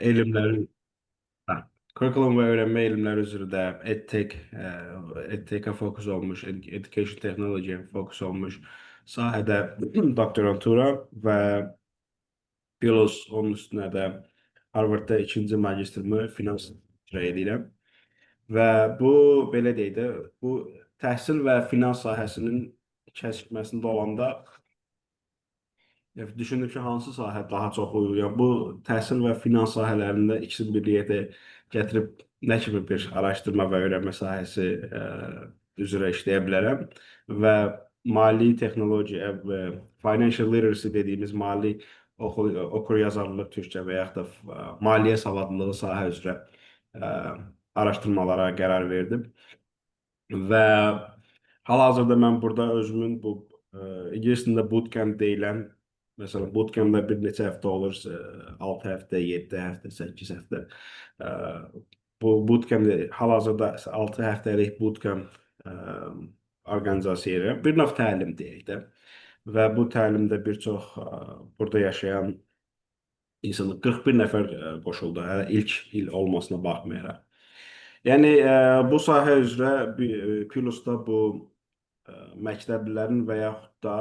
elmlərin, curriculum və öyrənmə elmləri üzrə EdTech, EdTech-ə fokus olmuş, Education Technology-yə fokus olmuş sahədə doktorantura və Philos, onun üstünə də Harvardda ikinci magistrimi finans icra edirəm. Və bu, belə deyək də, bu təhsil və finans sahəsinin kəsişməsində olanda düşündüm ki, hansı sahə daha çox uyğun? Yəni, bu təhsil və finans sahələrində ikisini bir yerdə gətirib nə kimi bir araşdırma və öyrənmə sahəsi üzrə işləyə bilərəm və mali texnologiya və financial literacy dediyimiz mali okur yazarlıq türkçə və yaxud da maliyyə savadlılığı sahə üzrə ə, araşdırmalara qərar verdim və hal-hazırda mən burada özümün bu ingilis dilində bootcamp deyilən, məsələn, bootcampdə bir neçə həftə olur, 6 həftə, 7 həftə, 8 həftə. Ə, Bu bootcampdə hal-hazırda 6 həftəlik bootcamp orqanizasiya edirəm. Bir növ təlim deyək də. Və bu təlimdə bir çox burada yaşayan insanlar 41 nəfər qoşuldu. Hələ ilk il olmasına baxmayaraq. Yəni bu sahə üzrə Pilusda bu məktəblilərin və yaxud da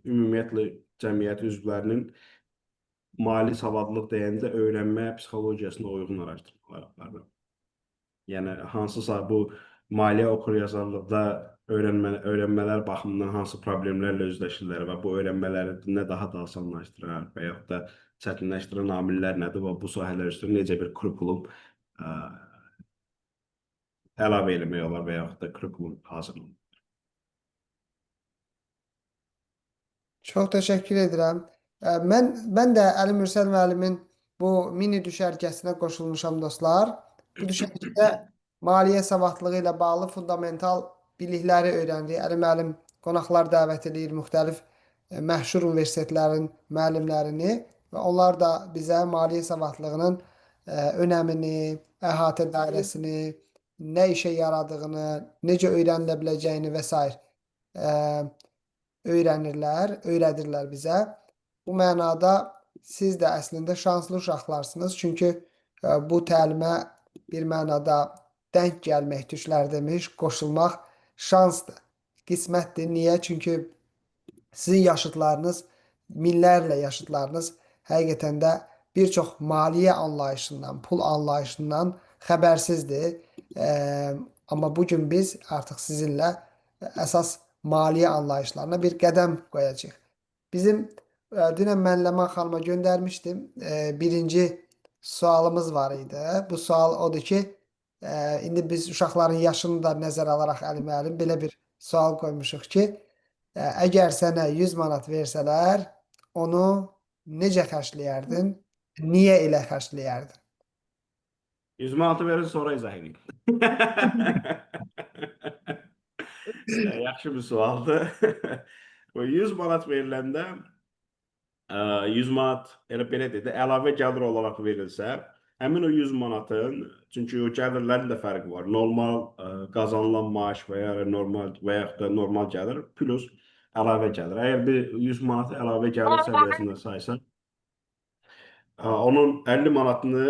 ümumiyyətlə cəmiyyət üzvlərinin mali savadlılıq deyəndə öyrənmə psixologiyasına uyğun araşdırmalar aparıram. Yəni hansısa bu maliyyə okur-yazarlıqda öyrənmələr baxımından hansı problemlərlə üzləşirlər və bu öyrənmələri nə daha da asanlaşdırar və yaxud da çətinləşdirən amillər nədir və bu sahələr üstə necə bir kurikulum əlavə eləmək olar və yaxud da kurikulum hazırlanır. Çox təşəkkür edirəm. Mən də Əli Mürsəl müəllimin bu mini düşərgəsinə qoşulmuşam dostlar. Bu düşərgədə maliyyə savadlığı ilə bağlı fundamental bilikləri öyrənirik. Əli müəllim qonaqlar dəvət edir, müxtəlif məşhur universitetlərin müəllimlərini və onlar da bizə maliyyə savadlığının önəmini, əhatə dairəsini, nə işə yaradığını, necə öyrənilə biləcəyini və s. öyrədirlər bizə. Bu mənada siz də əslində şanslı uşaqlarsınız. Çünki bu təlimə bir mənada denk gəlmək, düşlər demiş, qoşulmaq şansdır, qismətdir. Niyə? Çünki sizin yaşıdlarınız, minlərlə yaşıdlarınız həqiqətən də bir çox maliyyə anlayışından, pul anlayışından xəbərsizdir. Amma bugün biz artıq sizinlə əsas maliyyə anlayışlarına bir qədəm qoyacağıq. Bizim dünən mən Ləman xanıma göndərmişdim. Birinci sualımız var idi. Bu sual odur ki, indi biz uşaqların yaşını da nəzərə alaraq Əli müəllim belə bir sual qoymuşuq ki, əgər sənə 100 manat versələr, onu necə xərcləyərdin? Niyə elə xərcləyərdin? 100 manatı verin, sonra izah edeyim. Yaxşı bir sualdır. 100 manat veriləndə 100 manat elə belə dedi, əlavə gəlir olaraq verilsə, həmin o 100 manatın, çünki o gəlirlərin də fərqi var. Normal qazanılan maaş və ya normal və yaxud da normal gəlir plus əlavə gəlir. Əgər bir 100 manatı əlavə gəlir səviyyəsində saysan, onun 50 manatını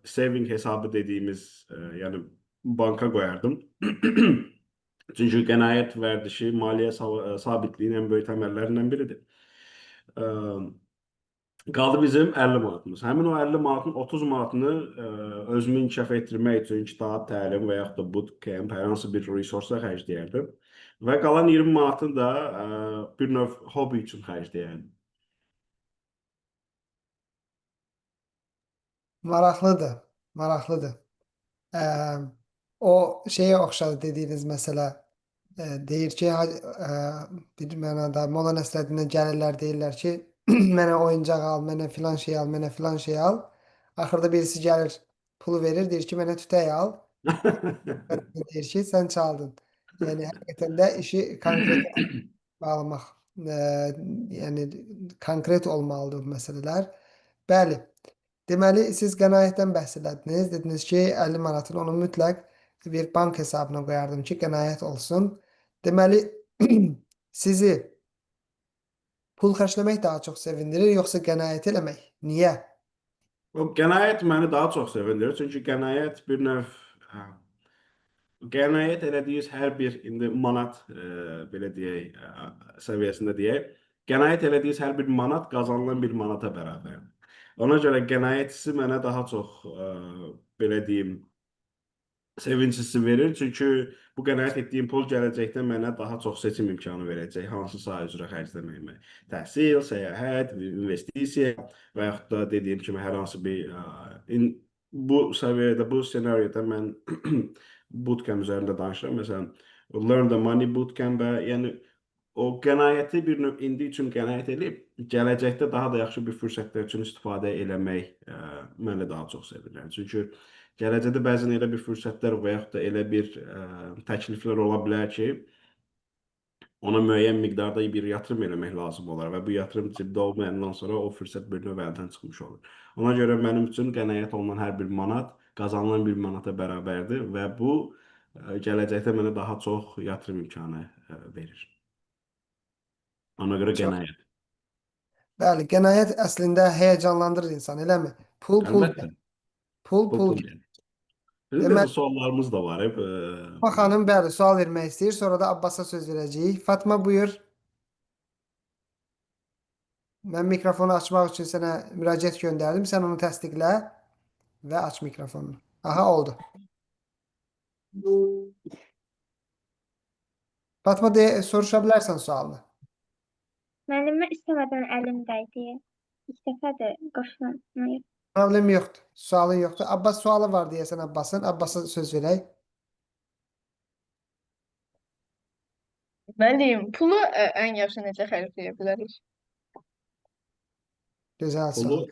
saving hesabı dediyimiz, yəni banka qoyardım. Çünki qənaət vərdişi maliyyə sabitliyin ən böyük təməllərindən biridir. Qaldı bizim 50 manatımız. Həmin o 50 manatın 30 manatını özümü inkişaf etdirmək üçün kitab, təlim və yaxud da bootcamp, hər hansı bir resursa xərcləyərdim. Və qalan 20 manatını da bir növ hobi üçün xərcləyərdim. Maraqlıdır, maraqlıdır. O şeyə oxşadı dediyiniz məsələ. Deyir ki, bir mənada Molla Nəsrəddindən gəlirlər, deyirlər ki, mənə oyuncaq al, mənə filan şey al, mənə filan şey al. Axırda birisi gəlir, pulu verir, deyir ki, mənə tütək al. Deyir ki, sən çaldın. Yəni, həqiqətən də işi konkret bağlamaq, yəni konkret olmalıdır bu məsələlər. Bəli, deməli, siz qənaətdən bəhs elədiniz. Dediniz ki, 50 manatını onu mütləq bir bank hesabına qoyardım ki, qənaət olsun. Deməli, sizi Pul xərcləmək daha çox sevindirir, yoxsa qənaət eləmək? Niyə? O qənaət məni daha çox sevindirir. Çünki qənaət bir növ qənaət elədiyiniz hər bir indi manat belə deyək səviyyəsində deyək, qənaət elədiyiniz hər bir manat qazanılan bir manata bərabərdir. Ona görə qənaət hissi mənə daha çox belə deyim sevinç hissi verir. Çünki bu qənaət etdiyim pul gələcəkdə mənə daha çox seçim imkanı verəcək. Hansı sahə üzrə xərcləməyimə. Təhsil, səyahət, investisiya və yaxud da dediyim kimi hər hansı bir bu səviyyədə, bu senaryoda mən bootcamp üzərində danışıram. Məsələn, Learn the Money bootcamp-ə, yəni o qənaəti bir növ indi üçün qənaət edib, gələcəkdə daha da yaxşı bir fürsətlər üçün istifadə eləmək məni daha çox sevinir. Çünki gələcəkdə bəzən elə bir fürsətlər və yaxud da elə bir təkliflər ola bilər ki, ona müəyyən miqdarda bir yatırım eləmək lazım olar və bu yatırım cibdə olmayandan sonra o fürsət bir növ əldən çıxmış olur. Ona görə mənim üçün qənaət olunan hər bir manat qazanılan bir manata bərabərdir və bu gələcəkdə mənə daha çox yatırım imkanı verir. Ona görə Çox. qənaət. Bəli, qənaət əslində həyəcanlandırır insanı, eləmi? Pul pul Əlbəttə, gəlir. Pul pul pul pul gəlir. deyil. Bizim Deməli, də suallarımız da var hep. Fatma xanım bəli sual vermək istəyir, sonra da Abbasa söz verəcəyik. Fatma buyur. Mən mikrofonu açmaq üçün sənə müraciət göndərdim. Sən onu təsdiqlə və aç mikrofonunu. Aha, oldu. Fatma soruşa bilərsən sualını. Müəllimə istəmədən əlim dəydi. İlk dəfədir qoşulmayıb. Problem yoxdur. Sualın yoxdur. Abbas sualı var deyəsən Abbasın. Abbas'a söz verək. Müəllim, pulu ən yaxşı necə xərcləyə bilərik? Gözəl Pulu, sual.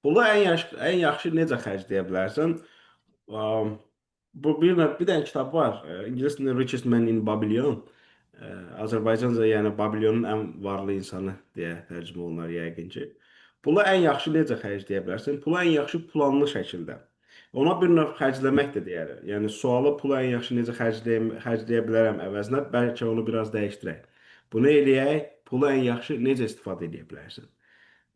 pulu ən yaxşı necə xərcləyə bilərsən? Um, Bu bir dənə kitab var. İngilis dilində Richest Man in Babylon. Azərbaycanca yəni Babilonun ən varlı insanı deyə tərcümə olunur yəqin ki. Pulu ən yaxşı necə xərcləyə bilərsən? Pulu ən yaxşı planlı şəkildə. Ona bir növ xərcləmək də deyərlər. Yəni sualı pulu ən yaxşı necə xərcləyə bilərəm əvəzinə bəlkə onu biraz dəyişdirək. Bunu eləyək, pulu ən yaxşı necə istifadə edə bilərsən?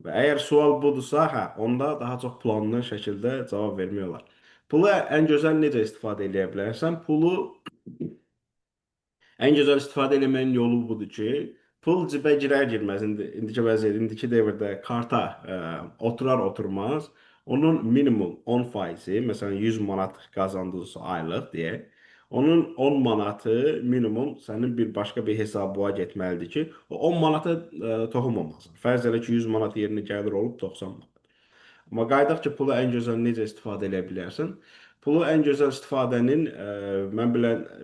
Və əgər sual budursa, hə, onda daha çox planlı şəkildə cavab vermək olar. Pulu ən gözəl necə istifadə edə bilərsən? Pulu ən gözəl istifadə etməyin yolu budur ki, pul cibə girər-girməz, indiki vəziyyət, indiki dövrdə karta oturar-oturmaz, onun minimum 10%, məsələn 100 manat qazandınızsa aylıq deyək, onun 10 manatı minimum sənin bir başqa bir hesabına getməlidir ki, o 10 manata toxunmamasın. Fərz elə ki 100 manat yerinə gəlir olub 90 manat. Amma qayıdaq ki, pulu ən gözəl necə istifadə edə bilərsən? Pulu ən gözəl istifadənin, mən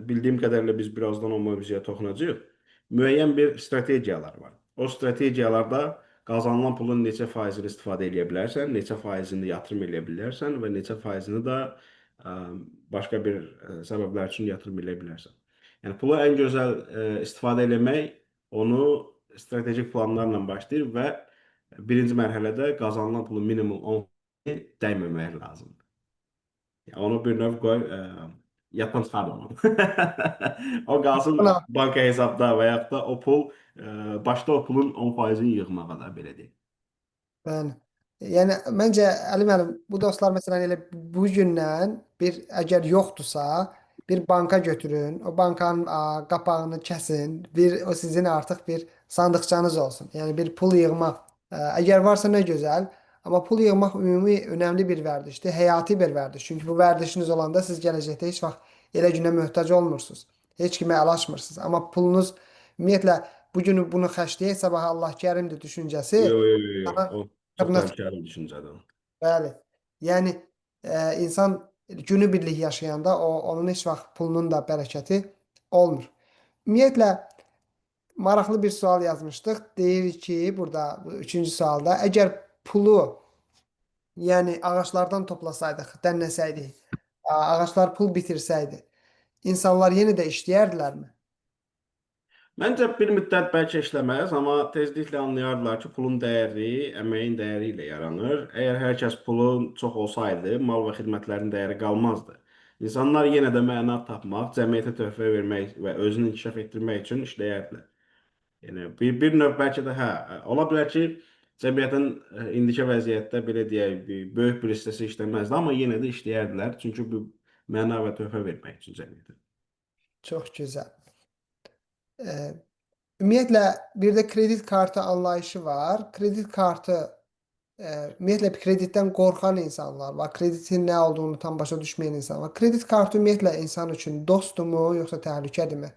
bildiyim qədərilə biz birazdan o mövzuya toxunacağıq. Müəyyən bir strategiyalar var. O strategiyalarda qazanılan pulun neçə faizini istifadə edə bilərsən, neçə faizini yatırım edə bilərsən və neçə faizini də başqa bir səbəblər üçün yatırım edə bilərsən. Yəni pulu ən gözəl istifadə etmək onu strategik planlarla başlayır və birinci mərhələdə qazanılan pulun minimum 10 dəyməmək lazımdır. Yəni, onu bir növ qoy, yaddan çıxard onu. O qalsın Buna banka hesabda və yaxud da o pul, başda o pulun 10%-ni yığmağa da belə deyək. bəli. Yəni məncə Əli müəllim, bu dostlar məsələn elə bu gündən bir əgər yoxdursa, bir banka götürün, o bankanın qapağını kəsin, o sizin artıq bir sandıqçanız olsun. Yəni bir pul yığma. Əgər varsa nə gözəl. Amma pul yığmaq ümumi önəmli bir vərdişdir, həyati bir vərdiş. Çünki bu vərdişiniz olanda siz gələcəkdə heç vaxt elə günə möhtac olmursunuz. Heç kimə əl açmırsınız. Amma pulunuz ümumiyyətlə bu günü bunu xərcləyək, sabah Allah kərimdir düşüncəsi Yox, yox, yox, yox. insana O çox qırnaq. təhlükəli bir düşüncədir. O. Bəli. Yəni insan günübirlik yaşayanda onun heç vaxt pulunun da bərəkəti olmur. Ümumiyyətlə maraqlı bir sual yazmışdıq. Deyir ki, burada bu üçüncü sualda əgər pulu yəni ağaclardan toplasaydıq, dənləsəydik, ağaclar pul bitirsəydi, insanlar yenə də işləyərdilərmi? Məncə bir müddət bəlkə işləməz, amma tezliklə anlayardılar ki, pulun dəyəri əməyin dəyəri ilə yaranır. Əgər hər kəs pulun çox olsaydı, mal və xidmətlərin dəyəri qalmazdı. İnsanlar yenə də məna tapmaq, cəmiyyətə töhfə vermək və özünü inkişaf etdirmək üçün işləyərdilər. Yəni bir növ bəlkə də hə, ola bilər ki, cəmiyyətin indiki vəziyyətdə belə deyək, böyük bir hissəsi işləməzdi, amma yenə də işləyərdilər. Çünki bu məna və töhfə vermək üçün cəmiyyətə. Çox gözəl. E, Ümumiyyətlə bir də kredit kartı anlayışı var. Kredit kartı ümumiyyətlə kreditdən qorxan insanlar var. Kreditin nə olduğunu tam başa düşməyən insanlar var. Kredit kartı ümumiyyətlə insan üçün dostdurmu, yoxsa təhlükədirmi?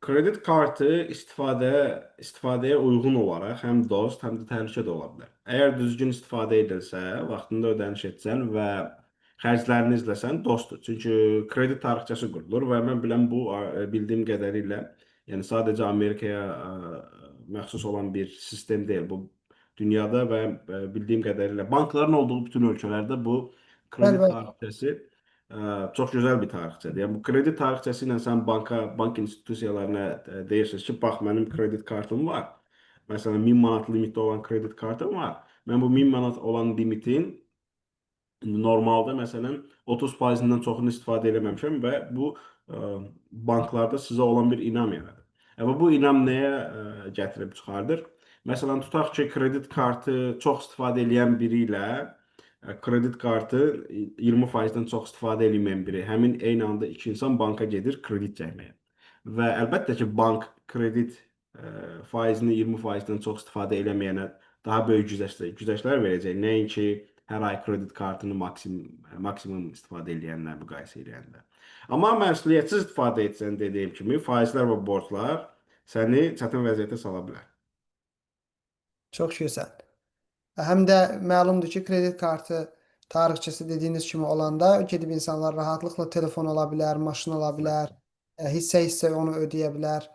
Kredit kartı istifadəyə uyğun olaraq həm dost, həm də təhlükə də ola bilər. Əgər düzgün istifadə edilsə, vaxtında ödəniş etsən və xərclərini izləsən, dostdur. Çünki kredit tarixçəsi qurulur və mən bilən bu bildiyim qədərilə, yəni sadəcə Amerikaya məxsus olan bir sistem deyil. Bu dünyada və bildiyim qədərilə bankların olduğu bütün ölkələrdə bu Bəli, kredit bəli. tarixçəsi çox gözəl bir tarixçədir. Yəni bu kredit tarixçəsi ilə sən bank institusiyalarına deyirsiniz ki, bax mənim kredit kartım var. Məsələn 1000 manat limitli olan kredit kartım var. Mən bu 1000 manat olan limitin normalda məsələn 30%-dən çoxunu istifadə eləməmişəm və bu banklarda sizə olan bir inam yaradır. Və bu inam nəyə gətirib çıxardır? Məsələn, tutaq ki, kredit kartı çox istifadə edən biri ilə kredit kartı 20%-dən çox istifadə etməyən biri, həmin eyni anda iki insan banka gedir kredit çəkməyə. Və əlbəttə ki, bank kredit faizini 20%-dən çox istifadə eləməyənə daha böyük güzəştlər verəcək. Nəinki hər ay kredit kartını maksimum istifadə edənlər müqayisə edəndə. Amma məsuliyyətsiz istifadə etsən dediyim kimi, faizlər və borclar səni çətin vəziyyətə sala bilər. Çox gözəl. Həm də məlumdur ki, kredit kartı tarixçəsi dediyiniz kimi olanda gedib insanlar rahatlıqla telefon ala bilər, maşın ala bilər, hissə-hissə onu ödəyə bilər.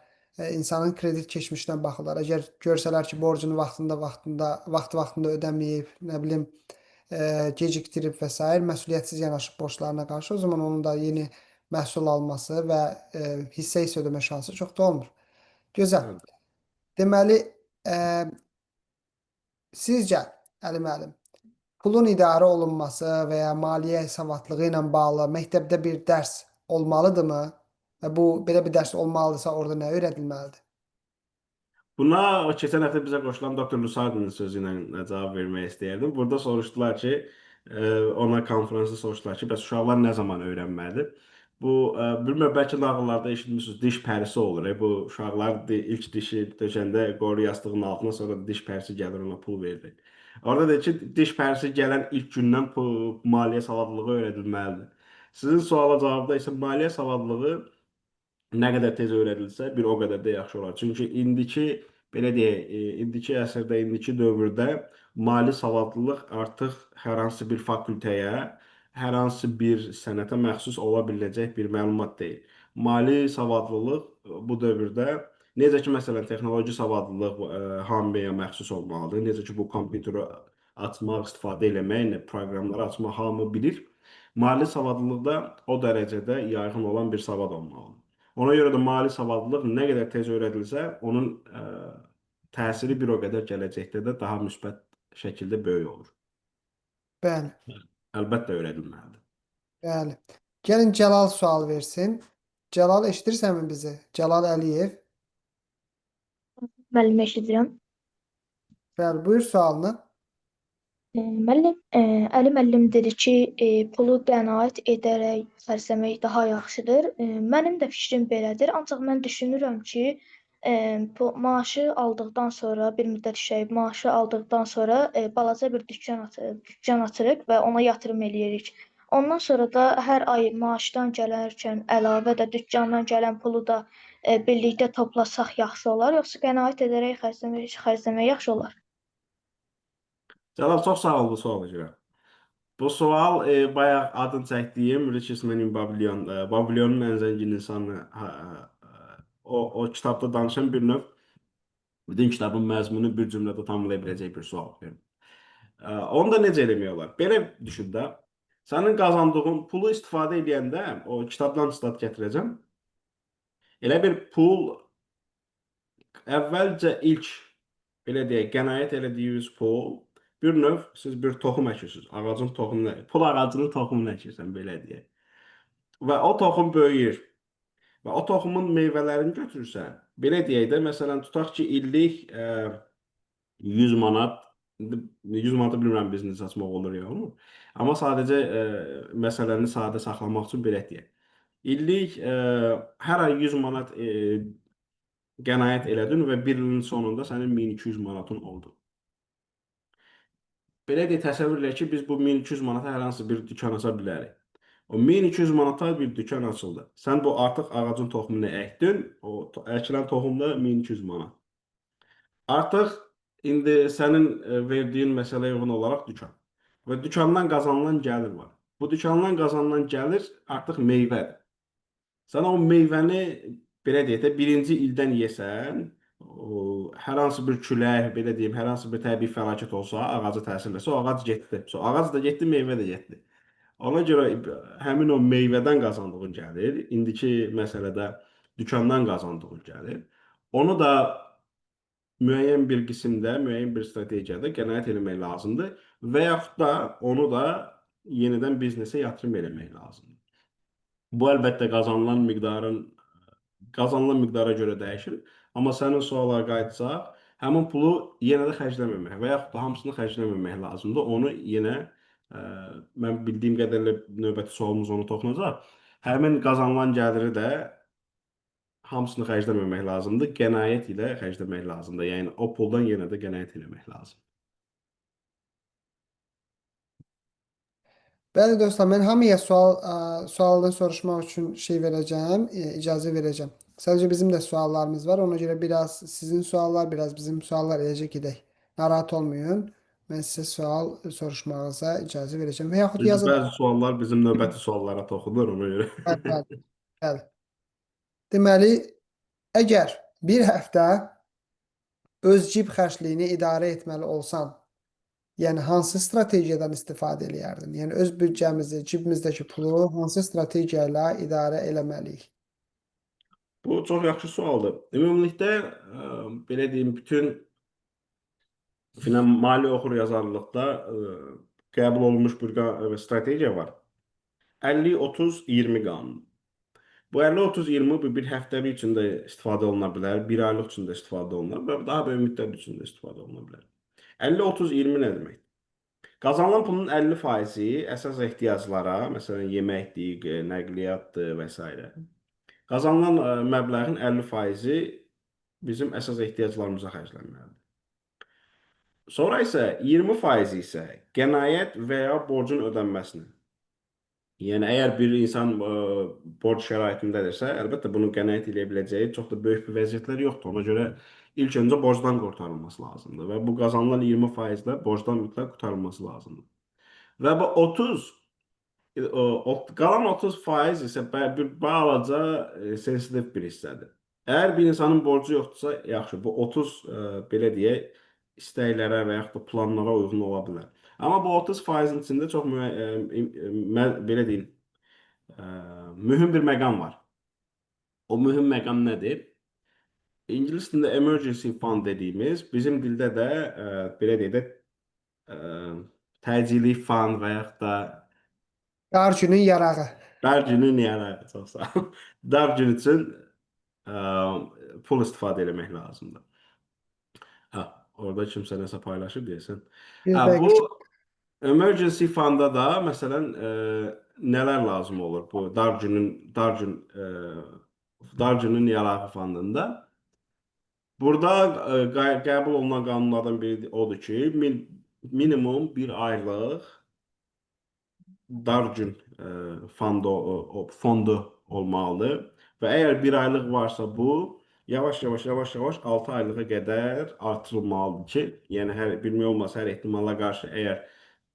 İnsanın kredit keçmişinə baxırlar. Əgər görsələr ki, borcunu vaxtında ödəməyib, nə bilim, gecikdirib və s. məsuliyyətsiz yanaşıb borclarına qarşı, o zaman onun da yeni məhsul alması və hissə-hissə ödəmə şansı çox da olmur. Gözəl. Evet. Deməli, sizcə, Əli müəllim, pulun idarə olunması və ya maliyyə savadlığı ilə bağlı məktəbdə bir dərs olmalıdırmı? Və bu belə bir dərs olmalıdırsa, orada nə öyrədilməlidir? Buna keçən həftə bizə qoşulan doktor Lusardinin sözü ilə cavab vermək istəyərdim. Burada soruşdular ki, ona konferansda soruşdular ki, bəs uşaqlar nə zaman öyrənməlidir? Bu, bilmirəm, bəlkə nağıllarda eşitmişsiniz, diş pərisi olur. Bu uşaqlar ilk dişi döşəndə qoyur yastığının altına, sonra diş pərisi gəlir ona pul verir. Orada deyir ki, diş pərisi gələn ilk gündən maliyyə savadlılığı öyrədilməlidir. Sizin suala cavabda isə maliyyə savadlılığı nə qədər tez öyrədilsə, bir o qədər də yaxşı olar. Çünki indiki, belə deyək, indiki əsrdə, indiki dövrdə mali savadlılıq artıq hər hansı bir fakültəyə, hər hansı bir sənətə məxsus ola biləcək bir məlumat deyil. Mali savadlılıq bu dövrdə necə ki, məsələn, texnoloji savadlılıq hamıya məxsus olmalıdır. Necə ki, bu kompüteri açmaq, istifadə eləmək, proqramları açmaq hamı bilir. Mali savadlılıq da o dərəcədə yayğın olan bir savad olmalıdır. Ona görə də mali savadlılıq nə qədər tez öyrədilsə, onun təsiri bir o qədər gələcəkdə də daha müsbət şəkildə böyük olur. Bəli, Əlbəttə öyrədilməlidir. bəli. Gəlin Cəlal sual versin. Cəlal, eşidirsənmi bizi? Cəlal Əliyev. Müəllim eşidirəm. Bəli, buyur sualını. Müəllim, Əli müəllim dedi ki, pulu qənaət edərək xərcləmək daha yaxşıdır. Mənim də fikrim belədir, ancaq mən düşünürəm ki, maaşı aldıqdan sonra bir müddət işləyib maaşı aldıqdan sonra balaca bir dükkan açırıq və ona yatırım eləyirik. Ondan sonra da hər ay maaşdan gələrkən əlavə də dükkandan gələn pulu da birlikdə toplasaq yaxşı olar, yoxsa qənaət edərək xərcləmək yaxşı olar? Cəlal, çox sağ ol bu suala görə. Bu sual bayaq adını çəkdiyim Riches Man in Babylon, Babilonun ən zəngin insanı o kitabda danışan bir növ bütün kitabın məzmunu bir cümlədə tamamlaya biləcək bir sual verir. Onu da necə eləmək olar? Belə düşün də, sənin qazandığın pulu istifadə edəndə, o kitabdan stat gətirəcəm, elə bir pul əvvəlcə ilk, belə deyək, qənaət elədiyiniz pul, bir növ siz bir toxum əkirsiniz, ağacın toxumunu, pul ağacının toxumunu əkirsən, belə deyək. Və o toxum böyüyür. və o toxumun meyvələrini götürürsən, belə deyək də, məsələn, tutaq ki, illik 100 manat, 100 manatı bilmirəm biznes açmaq olur ya olmur. Amma sadəcə məsələni sadə saxlamaq üçün belə deyək. İllik hər ay 100 manat qənaət elədin və bir ilin sonunda sənin 1200 manatın oldu. Belə deyə təsəvvür elə ki, biz bu 1200 manata hər hansı bir dükan aça bilərik. O 1200 manata bir dükan açıldı. Sən bu artıq ağacın toxumunu əkdin, o əkilən toxumda 1200 manat. Artıq indi sənin verdiyin məsələyə uyğun olaraq dükan. Və dükandan qazanılan gəlir var. Bu dükandan qazanılan gəlir artıq meyvədir. Sən o meyvəni belə deyək də birinci ildən yesən, hər hansı bir külək, belə deyim, hər hansı bir təbii fəlakət olsa, ağacı təsir etsə, o ağac getdi. Ağac da getdi, meyvə də getdi. Ona görə həmin o meyvədən qazandığın gəlir, indiki məsələdə dükandan qazandığın gəlir. Onu da müəyyən bir qismdə, müəyyən bir strategiyada qənaət etmək lazımdır və yaxud da onu da yenidən biznesə yatırım eləmək lazımdır. Bu əlbəttə qazanılan miqdara görə dəyişir. Amma sənin suallara qayıtsaq, həmin pulu yenə də xərcləməmək və yaxud da hamısını xərcləməmək lazımdır. Onu yenə mən bildiyim qədərlə növbəti sualımız onu toxunacaq. Həmin qazanılan gəliri də hamısını xərcləməmək lazımdır. Qənaət ilə xərcləmək lazımdır. Yəni o puldan yenə də qənaət eləmək lazımdır. Bəli dostlar, mən hamıya sualdan soruşmaq üçün verəcəm, icazə verəcəm. Sadəcə bizim də suallarımız var. Ona görə biraz sizin suallar, biraz bizim suallar eləcə gedək. Narahat olmayın. Mən sizə sual soruşmağınıza icazə verəcəm. Və yaxud yazın. Bəzi suallar bizim növbəti suallara toxunur, ona görə. Bəli, bəli. Deməli, əgər bir həftə öz cib xərcliyini idarə etməli olsan, yəni hansı strategiyadan istifadə eləyərdin? Yəni öz büdcəmizi, cibimizdəki pulu hansı strategiya ilə idarə eləməliyik? Bu çox yaxşı sualdır. Ümumilikdə belə deyim, bütün maliyyə oxur-yazarlıqda qəbul olunmuş bir strategiya var. 50-30-20 qanunu. Bu 50-30-20 bir həftəlik üçün də istifadə oluna bilər, bir aylıq üçün də istifadə oluna bilər və daha böyük müddət üçün də istifadə oluna bilər. 50-30-20 nə demək? Qazanılan pulun 50%-i əsas ehtiyaclara, məsələn, yeməkdir, nəqliyyatdır və s. Qazanılan məbləğin 50%-i bizim əsas ehtiyaclarımıza xərclənməlidir. Sonra isə 20% isə qənaət və ya borcun ödənməsinə. Yəni, əgər bir insan borc şəraitindədirsə, əlbəttə bunu qənaət edə biləcəyi çox da böyük bir vəziyyətlər yoxdur. Ona görə ilk öncə borcdan qurtarılması lazımdır və bu qazanılan 20%-lə borcdan mütləq qurtarılması lazımdır. Və bu qalan 30% isə bir balaca sensitiv bir hissədir. Əgər bir insanın borcu yoxdursa, yaxşı, bu 30 belə deyək, istəklərə və yaxud da planlara uyğun ola bilər. Amma bu 30%-in içində çox belə deyim, mühüm bir məqam var. O mühüm məqam nədir? İngilis dilində emergency fund dediyimiz, bizim dildə də belə deyək də təcili fund və yaxud da Dar günün yarağı. dar günün yarağı, çox sağ ol. Dar gün üçün pul istifadə eləmək lazımdır. Orada kimsə nəsə paylaşır deyəsən. Bu emergency funda da məsələn nələr lazım olur bu dar günün yarağı fondunda? Burada qəbul olunan qanunlardan biri odur ki, minimum bir aylıq dar gün fondu olmalıdır və əgər bir aylıq varsa bu, yavaş-yavaş 6 aylığa qədər artırılmalıdır ki, yəni bilmək olmaz, hər ehtimala qarşı əgər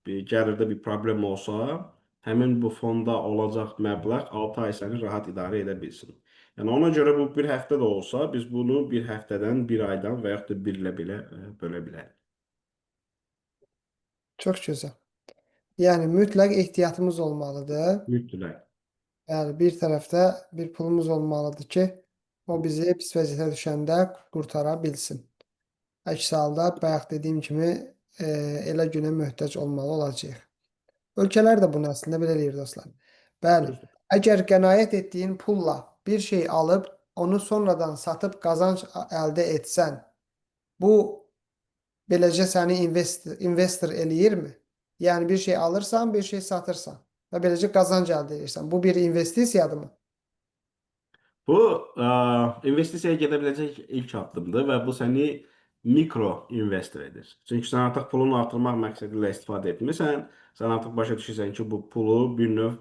gəlirdə bir problem olsa, həmin bu fonda olacaq məbləğ 6 ay səni rahat idarə edə bilsin. Yəni ona görə bu bir həftə də olsa, biz bunu bir həftədən, bir aydan və yaxud da bir ilə belə bölə bilərik. Çox gözəl. Yəni mütləq ehtiyatımız olmalıdır. Mütləq. Yəni bir tərəfdə bir pulumuz olmalıdır ki, o bizi pis vəziyyətə düşəndə qurtara bilsin. Əks halda bayaq dediyim kimi elə günə möhtac olmalı olacağıq. Ölkələr də bunu əslində belə eləyir dostlar. Bəli, əgər qənaət etdiyin pulla bir şey alıb onu sonradan satıb qazanc əldə etsən, bu beləcə səni investor eləyirmi? Yəni bir şey alırsan, bir şey satırsan və beləcə qazanc əldə edirsən. Bu bir investisiyadırmı? Bu investisiyaya gedə biləcək ilk addımdır və bu səni mikro investor edir. Çünki sən artıq pulunu artırmaq məqsədi ilə istifadə etmirsən, sən artıq başa düşürsən ki, bu pulu bir növ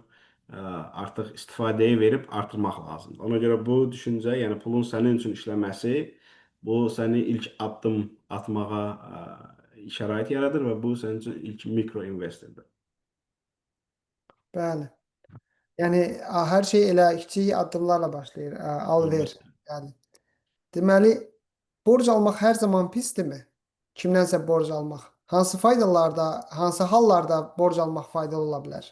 artıq istifadəyə verib artırmaq lazımdır. Ona görə bu düşüncə, yəni pulun sənin üçün işləməsi, bu səni ilk addım atmağa şərait yaradır və bu sənin üçün ilk mikro investordur. Bəli. Yəni hər şey elə kiçik addımlarla başlayır. Al-ver. Əlbəttə. Yəni deməli, borc almaq hər zaman pisdirmi? Kimdənsə borc almaq. Hansı faydalarda, hansı hallarda borc almaq faydalı ola bilər?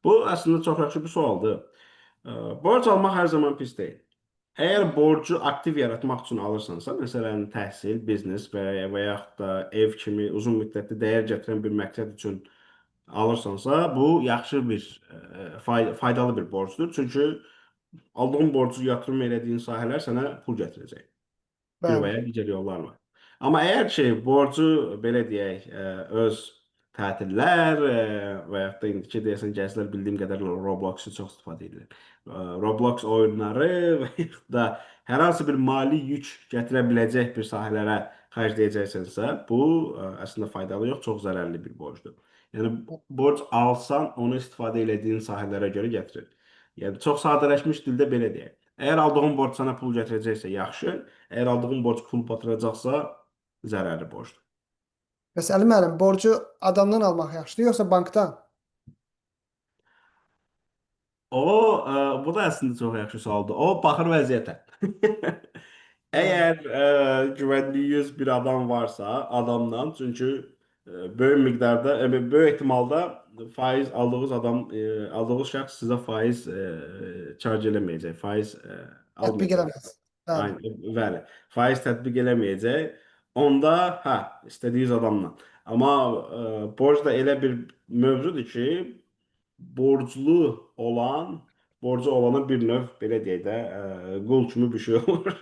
Bu əslində çox yaxşı bir sualdır. Borc almaq hər zaman pis deyil. Əgər borcu aktiv yaratmaq üçün alırsansa, məsələn, təhsil, biznes və yaxud da ev kimi uzun müddətli dəyər gətirən bir məqsəd üçün alırsansa, bu yaxşı bir, faydalı bir borcdur. Çünki aldığın borcu yatırım elədiyin sahələr sənə pul gətirəcək. Bir Bəli. və ya digər yollarla. Amma əgər ki, borcu belə deyək, öz tətillər və yaxud da indiki deyəsən gənclər bildiyim qədərilə Roblox-u çox istifadə edirlər. Roblox oyunları və yaxud da hər hansı bir mali yük gətirə biləcək bir sahələrə xərcləyəcəksənsə, bu əslində faydalı yox, çox zərərli bir borcdur. Yəni borc alsan, onu istifadə elədiyin sahələrə görə gətirir. Yəni çox sadələşmiş dildə belə deyək. Əgər aldığın borc sənə pul gətirəcəksə yaxşı, əgər aldığın borc pul batıracaqsa zərərli borcdur. Bəs Əli müəllim, borcu adamdan almaq yaxşıdır yoxsa bankdan? O, bu da əslində çox yaxşı sualdır. O, baxır vəziyyətə. Əgər güvəndiyiniz bir adam varsa, adamdan, çünki böyük miqdarda, böyük ehtimalda faiz aldığınız adam, aldığınız şəxs sizə faiz charge eləməyəcək, faiz Tətbiq almayacaq. eləməz. Bəli. Aynen, bəli. Faiz tətbiq eləməyəcək. Onda, hə, istədiyiniz adamla. Amma borc da elə bir mövzudur ki, borclu olan, borcu olana bir növ belə deyək də, qul kimi bir şey olur.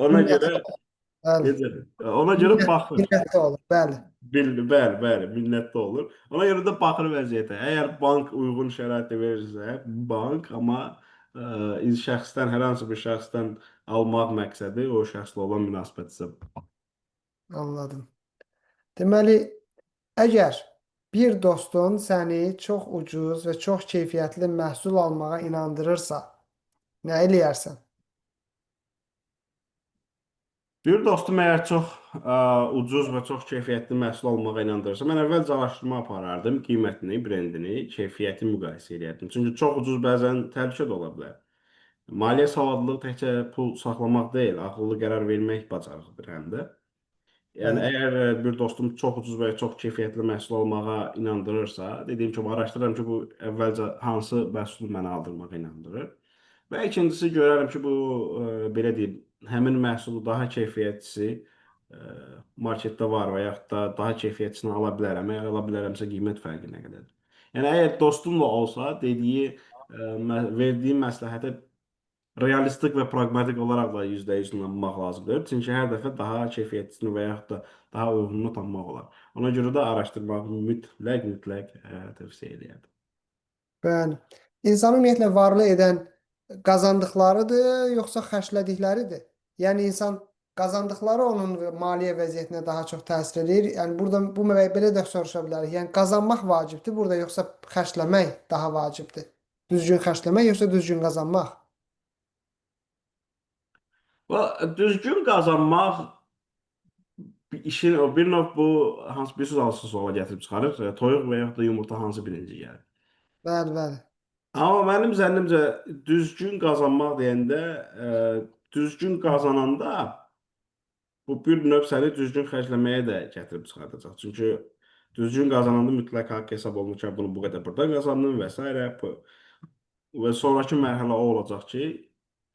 Ona görə Bəli. necədir? Ona görə baxır. Minnətli olur. Bəli. Bəli, bəli, minnətli olur. Ona görə də baxır vəziyyətə. Əgər bank uyğun şəraitdə verirsə, bank, amma şəxsdən, hər hansı bir şəxsdən almaq məqsədi o şəxslə olan münasibətsə. Anladım. Deməli, əgər bir dostun səni çox ucuz və çox keyfiyyətli məhsul almağa inandırırsa, nə eləyərsən? Bir dostum əgər çox ucuz və çox keyfiyyətli məhsul almağa inandırırsa, mən əvvəlcə araşdırma aparardım, qiymətini, brendini, keyfiyyəti müqayisə edərdim. Çünki çox ucuz bəzən təhlükə də ola bilər. Maliyyə savadlılığı təkcə pul saxlamaq deyil, ağıllı qərar vermək bacarığıdır həm də. Yəni Bəli. əgər bir dostum çox ucuz və ya çox keyfiyyətli məhsul almağa inandırırsa, dediyim kimi araşdırıram ki, bu əvvəlcə hansı məhsul mənə aldırmağa inandırır. Və ikincisi görərəm ki, bu belə deyim, həmin məhsulu daha keyfiyyətlisi marketdə var və yaxud da daha keyfiyyətlisini ala bilərəm. Əgər ala bilərəmsə qiymət fərqi nə qədərdir? Yəni əgər dostumla olsa, verdiyi məsləhətə realistik və praqmatik olaraq da %100 inanmaq lazımdır. Çünki hər dəfə daha keyfiyyətlisini və yaxud da daha uyğununu tapmaq olar. Ona görə də araşdırmağı mütləq tövsiyə edirəm. Bəli. İnsanı ümumiyyətlə varlı edən qazandıqlarıdır, yoxsa xərclədikləridir? Yəni insan qazandıqları onun maliyyə vəziyyətinə daha çox təsir edir. Yəni burada bu belə də soruşa bilərik. Yəni qazanmaq vacibdir burada, yoxsa xərcləmək daha vacibdir? Düzgün xərcləmək yoxsa düzgün qazanmaq? Düzgün qazanmaq işin o bir növ bu hansı bir hansı suala gətirib çıxarır. Toyuq və yaxud da yumurta hansı birinci gəlir? Bəli, bəli. Amma mənim zənnimcə düzgün qazanmaq deyəndə düzgün qazananda bu bir növ səni düzgün xərcləməyə də gətirib çıxardacaq. Çünki düzgün qazananda mütləq haqq hesab olunur ki, bunu bu qədər burada qazandım və s. Və sonraki mərhələ o olacaq ki,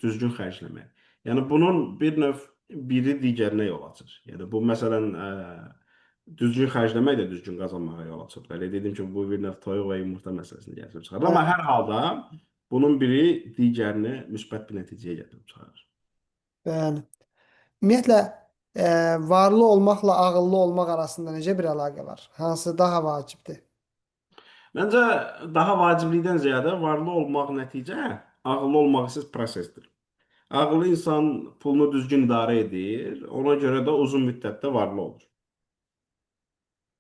düzgün xərcləmək. Yəni bunun bir növ biri digərinə yol açır. Yəni bu məsələn düzgün xərcləmək də düzgün qazanmağa yol açır. Elə dediyim kimi bu bir növ toyuq və yumurta məsələsini gətirib çıxarır. Amma hər halda Bunun biri digərini müsbət bir nəticəyə gətirib çıxarır. Bəli. Ümumiyyətlə, varlı olmaqla ağıllı olmaq arasında necə bir əlaqə var? Hansı daha vacibdir? Məncə daha vaciblikdən ziyadə varlı olmaq nəticə, ağıllı olmaq isə prosesdir. Ağıllı insan pulunu düzgün idarə edir, ona görə də uzun müddətdə varlı olur.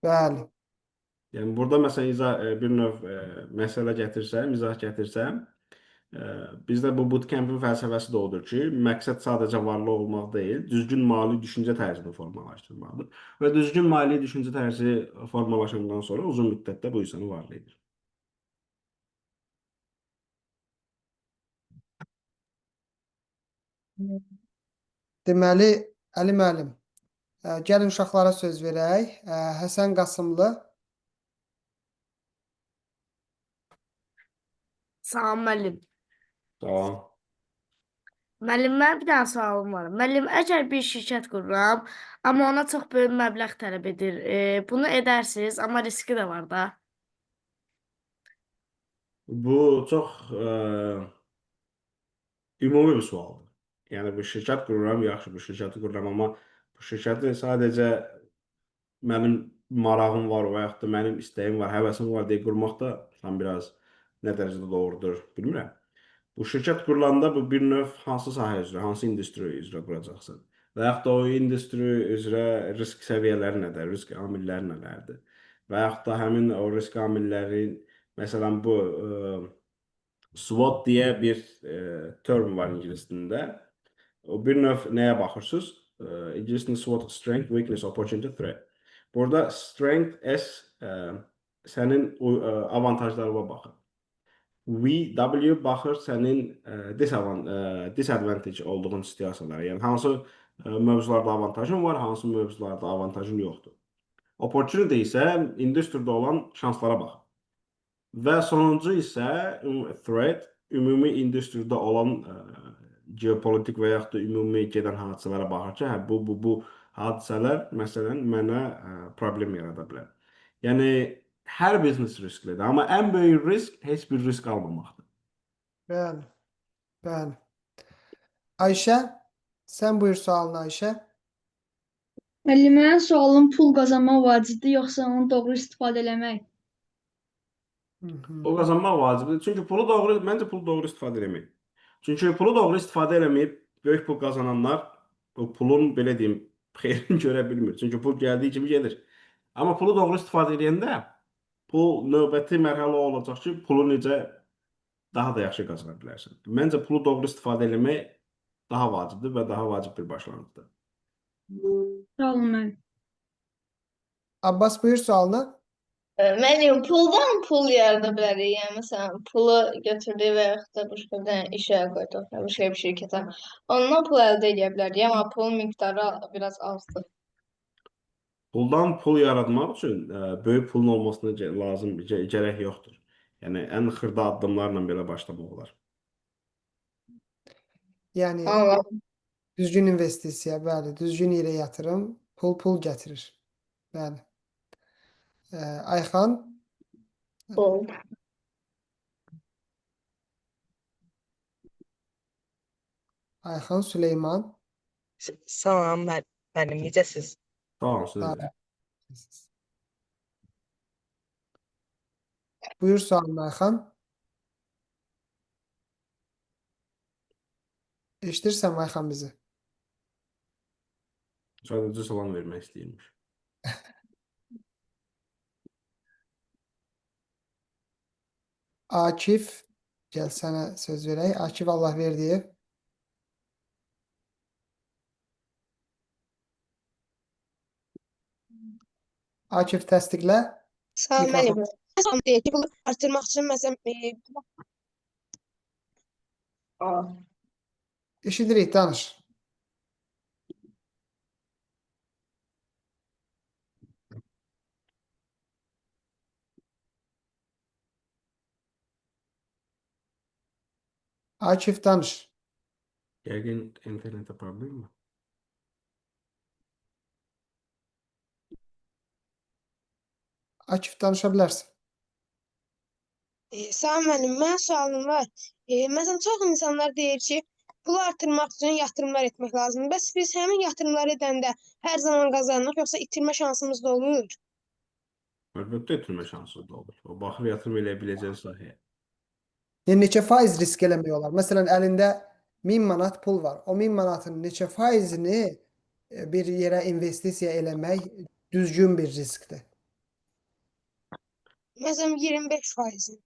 Bəli. Yəni burada məsələn bir növ məsələ gətirsəm, izah gətirsəm, bizdə bu bootcamp'in fəlsəfəsi də odur ki, məqsəd sadəcə varlı olmaq deyil, düzgün mali düşüncə tərzini formalaşdırmaqdır. Və düzgün mali düşüncə tərzi formalaşandan sonra uzun müddətdə bu insanı varlı edir. Deməli, Əli müəllim, gəlin uşaqlara söz verək. Həsən Qasımlı. Salam müəllim. Tamam. Müəllim, mənim bir dənə sualım var. Müəllim, əgər bir şirkət qururam, amma ona çox böyük məbləğ tələb edir, bunu edərsiniz, amma riski də var da. Bu çox ümumi bir sualdır. Yəni bu şirkət qururam, yaxşı bu şirkəti qururam, amma bu şirkəti sadəcə mənim marağım var və yaxud da mənim istəyim var, həvəsim var deyə qurmaq da tam biraz nə dərəcədə doğrudur, bilmirəm. Bu şirkət qurulanda bu bir növ hansı sahə üzrə, hansı industri üzrə quracaqsan? Və yaxud da o industri üzrə risk səviyyələri nədir, risk amilləri nələrdir? Və yaxud da həmin o risk amillərin, məsələn bu SWOT deyə bir term var ingilis dilində. O bir növ nəyə baxırsınız? İngilis dilində SWOT, strength, weakness, opportunity, threat. Burada strength sənin avantajlarına baxır. W baxır sənin disadvantage olduğun situasiyalara. Yəni hansı mövzularda avantajın var, hansı mövzularda avantajın yoxdur. Opportunity isə industriyada olan şanslara baxır. Və sonuncu isə threat, ümumi industriyada olan geopolitik və yaxud da ümumi gedən hadisələrə baxır ki, hə, bu hadisələr məsələn mənə problem yarada bilər. Yəni hər biznes risklidir, amma ən böyük risk heç bir risk almamaqdır. Bəli. Bəli. Ayşə, sən buyur sualını Ayşə. Müəllim, mənim sualım pul qazanmaq vacibdir, yoxsa onu doğru istifadə eləmək? Pul qazanmaq vacibdir. Çünki məncə pulu doğru istifadə eləmək. Çünki pulu doğru istifadə eləməyib böyük pul qazananlar bu pulun belə deyim xeyrini görə bilmir. Çünki pul gəldiyi kimi gedir. Amma pulu doğru istifadə edəndə pul növbəti mərhələ olacaq ki, pulu necə daha da yaxşı qazana bilərsən. Məncə pulu doğru istifadə eləmək daha vacibdir və daha vacib bir başlanğıcdır. Sağ olun müəllim. Abbas buyur sualını. Müəllim, puldan pul yarada bilərik. Yəni məsələn, pulu götürdük və yaxud da başqa bir dənə işə qoyduq, başqa bir şirkətə. Ondan pul əldə edə bilərik, amma pulun miqdarı biraz azdır. Puldan pul yaratmaq üçün böyük pulun olmasına gərək yoxdur. Yəni ən xırda addımlarla belə başlamaq olar. Yəni Anladım. düzgün investisiya, bəli, düzgün yerə yatırım pul gətirir. Bəli. Ayxan, Pul. Ayxan Süleyman. Salam müəllim, necəsiz? Tamam, Sağ sizə. Buyur sualını Ayxan. Eşidirsən Ayxan bizi? Sadəcə salam vermək istəyirmiş. Akif, gəl sənə söz verək. Akif Allahverdiyev. Akif təsdiqlə. Salam Mikrofon. müəllim. Salam deyək ki, bunu artırmaq üçün məsələn Eşidirik, danış. Akif danış. Yəqin internetdə problem var. Akif danışa bilərsən. Sağ ol müəllim, mənim sualım var. Məsələn, çox insanlar deyir ki, pulu artırmaq üçün yatırımlar etmək lazımdır. Bəs biz həmin yatırımları edəndə hər zaman qazanırıq, yoxsa itirmə şansımız da olur? Əlbəttə itirmə şansı da olur. O baxır yatırım eləyə biləcəyin sahəyə. Yəni neçə faiz risk eləmək olar? Məsələn, əlində 1000 manat pul var. O 1000 manatın neçə faizini bir yerə investisiya eləmək düzgün bir riskdir. Məsələn, 25%.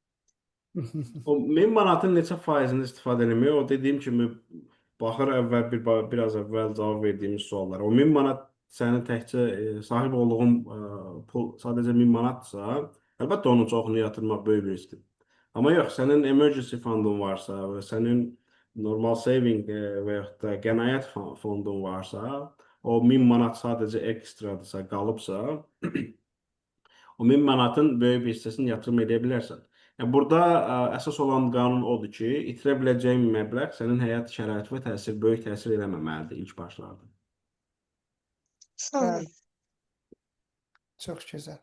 O 1000 manatın neçə faizini istifadə eləmək, o dediyim kimi baxır biraz əvvəl cavab verdiyimiz suallara. O 1000 manat sənin təkcə sahib olduğun pul sadəcə 1000 manatdırsa, əlbəttə onun çoxunu yatırmaq böyük bir riskdir. Amma yox, sənin emergency fondun varsa və sənin normal saving və yaxud da qənaət fondun varsa, o 1000 manat sadəcə ekstradırsa, qalıbsa, o 1000 manatın böyük bir hissəsini yatırım edə bilərsən. Yəni burada əsas olan qanun odur ki, itirə biləcəyin məbləğ sənin həyat şəraitinə böyük təsir eləməməlidir ilk başlarda. Sağ ol. Bəli. Çox gözəl.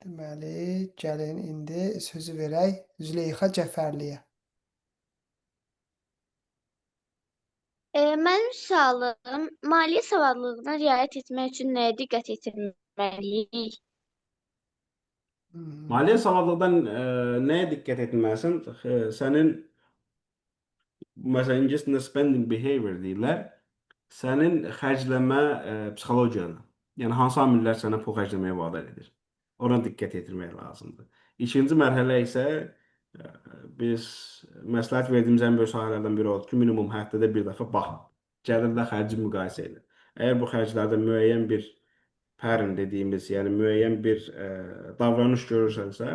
Deməli, gəlin indi sözü verək Züleyxa Cəfərliyə. Mənim sualım, maliyyə savadlılığına riayət etmək üçün nəyə diqqət yetirməliyik? Maliyyə savadlılıqdan nəyə diqqət etməlisən? Sənin məsələn ingilis dilində spending behavior deyirlər. Sənin xərcləmə psixologiyana. Yəni hansı amillər sənə pul xərcləməyə vadar edir? Ona diqqət yetirmək lazımdır. İkinci mərhələ isə biz məsləhət verdiyimiz ən böyük sahələrdən biri odur ki, minimum həftədə bir dəfə bax, gəlirlə xərci müqayisə edin. Əgər bu xərclərdə müəyyən bir pattern dediyimiz, yəni müəyyən bir davranış görürsənsə,